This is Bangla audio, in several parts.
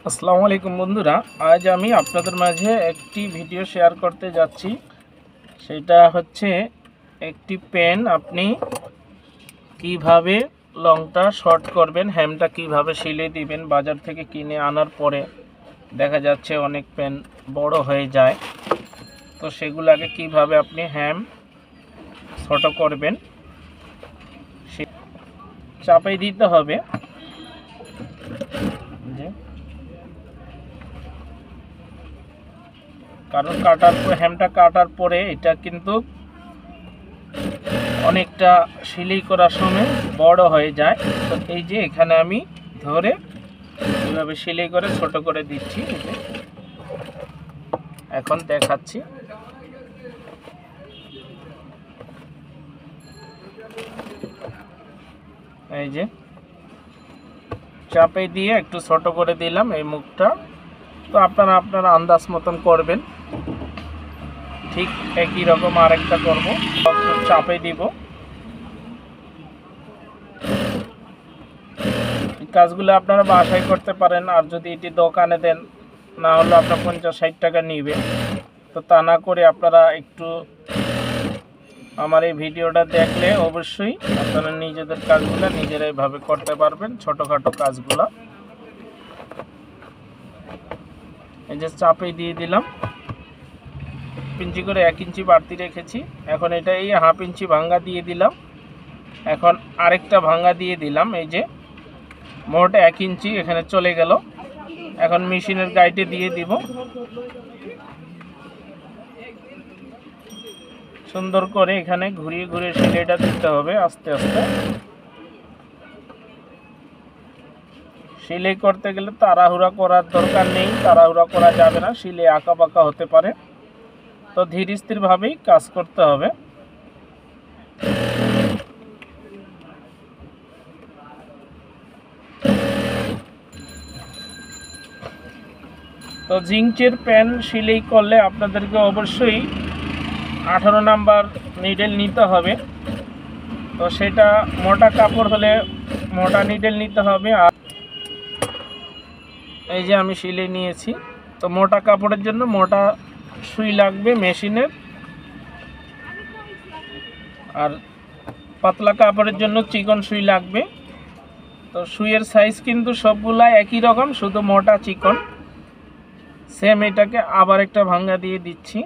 আসসালামু আলাইকুম বন্ধুরা, আজ আমি আপনাদের মাঝে একটি ভিডিও শেয়ার করতে যাচ্ছি। সেটা হচ্ছে একটি পেন আপনি কিভাবে লংটা শর্ট করবেন, হ্যামটা কিভাবে সিলে দিবেন। বাজার থেকে কিনে আনার পরে দেখা যাচ্ছে অনেক পেন বড় হয়ে যায়, তো সেগুলোকে কিভাবে আপনি হ্যাম ছোট করবেন সে চাপাই দিতে হবে। কারণ হ্যামটা কাটার পরে এটা কিন্তু অনেকটা সিলাই করার সময় বড় হয়ে যায়। তো এই যে এখানে আমি ধরে এইভাবে সিলাই করে ছোট করে দিচ্ছি। এখন দেখাচ্ছি। এই যে চাপে দিয়ে একটু ছোট করে দিলাম এই মুখটা। তো আপনারা আপনার আন্দাজ মতন করবেন। ঠিক একই রকম আরেকটা করব, চাপে দিব। কাজগুলো আপনারা বাসায় করতে পারেন, আর যদি এটি দোকানে দেন না হলে আপনার 50-60 টাকা নিবে। তো তা না করে আপনারা একটু আমার এই ভিডিওটা দেখলে অবশ্যই আপনারা নিজেদের কাজগুলো নিজেরা এইভাবে করতে পারবেন, ছোটোখাটো কাজগুলো। এই যে চাপে দিয়ে দিলাম, ইঞ্চি করে 1 ইঞ্চি বাড়তি রেখেছি। এখন এটা এই 1/2 ইঞ্চি ভাঙ্গা দিয়ে দিলাম। এখন আরেকটা ভাঙ্গা দিয়ে দিলাম। এই যে মোট 1 ইঞ্চি এখানে চলে গেল। এখন মেশিনের গাইডে দিয়ে দিব। সুন্দর করে এখানে ঘুরিয়ে ঘুরিয়ে সিলাইটা দিতে হবে আস্তে আস্তে। সিলাই করতে গেলে তাড়াহুড়া করার দরকার নেই, তাড়াহুড়া করা যাবে না, সিলাই আঁকা বাঁকা হতে পারে। তো ধীর স্থিরভাবেই কাজ করতে হবে। তো জিংচের প্যান সিলাই করলে আপনাদেরকে অবশ্যই 18 নাম্বার নিডেল নিতে হবে। তো সেটা মোটা কাপড় হলে মোটা নিডেল নিতে হবে। আর এই যে আমি সিলাই নিয়েছি। তো মোটা কাপড়ের জন্য মোটা সুই লাগবে মেশিনের, আর পাতলা কাপড়ের জন্য চিকন সুই লাগবে। তো সুইয়ের সাইজ কিন্তু সবগুলা একই রকম, শুধু মোটা চিকন। সেম এটাকে আবার একটা ভাঙ্গা দিয়ে দিচ্ছি।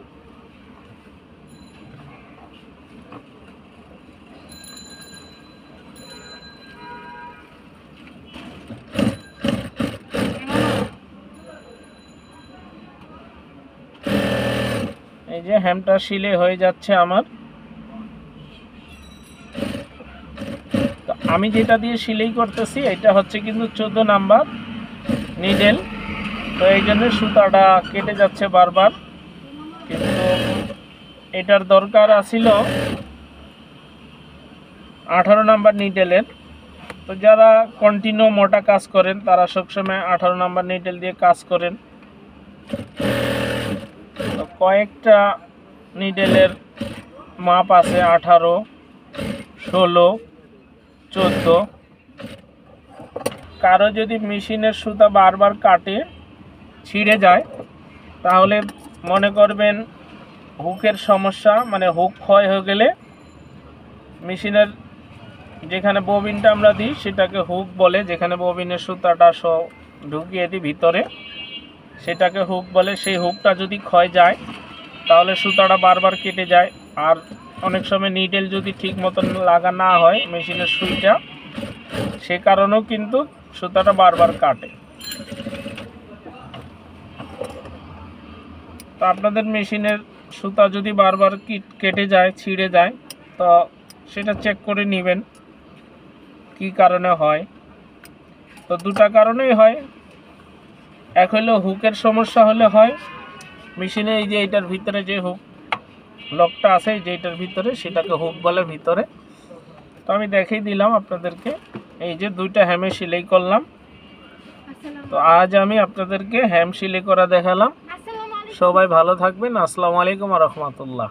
এই যে হ্যামটা সিলে হয়ে যাচ্ছে আমার। তো আমি যেটা দিয়ে সিলাই করতেছি এটা হচ্ছে কিন্তু 14 নাম্বার নিডেল। তো এই জন্য সুতাটা কেটে যাচ্ছে বারবার, কিন্তু এটার দরকার আছিল 18 নাম্বার নিডেলের। তো যারা কন্টিনিউ মোটা কাজ করেন তারা সবসময় 18 নাম্বার নিডেল দিয়ে কাজ করেন। তো কয়েকটা নিডেলের মাপ আছে, 18, 16, 14। কারো যদি মেশিনের সুতা বারবার কাটে ছিঁড়ে যায় তাহলে মনে করবেন হুকের সমস্যা, মানে হুক ক্ষয় হয়ে গেলে মেশিনের যেখানে ববিনটা আমরা দিই সেটাকে হুক বলে, যেখানে ববিনের সুতাটা ঢুকিয়ে দিই ভিতরে সেটাকে হুক বলে। সেই হুকটা যদি ক্ষয় যায় তাহলে সুতাটা বারবার কেটে যায়। আর অনেক সময় নিডেল যদি ঠিক মতন লাগা না হয় মেশিনের সুইটা, সে কারণেও কিন্তু সুতাটা বারবার কাটে। তো আপনাদের মেশিনের সুতা যদি বারবার কেটে যায়, ছিঁড়ে যায়, তো সেটা চেক করে নেবেন কি কারণে হয়। তো দুটা কারণেই হয়। এক হলো হুকের সমস্যা হলে হয় মেশিনে, এই যে এটার ভিতরে যে হুক লকটা আছে যে এটার ভিতরে সেটাকে হুক বলে ভিতরে। তো আমি দেখিয়ে দিলাম আপনাদেরকে। এই যে দুইটা হ্যামে সেলাই করলাম। তো আজ আমি আপনাদেরকে হ্যাম সেলাই করা দেখালাম। সবাই ভালো থাকবেন। আসসালামু আলাইকুম ওয়া রাহমাতুল্লাহ।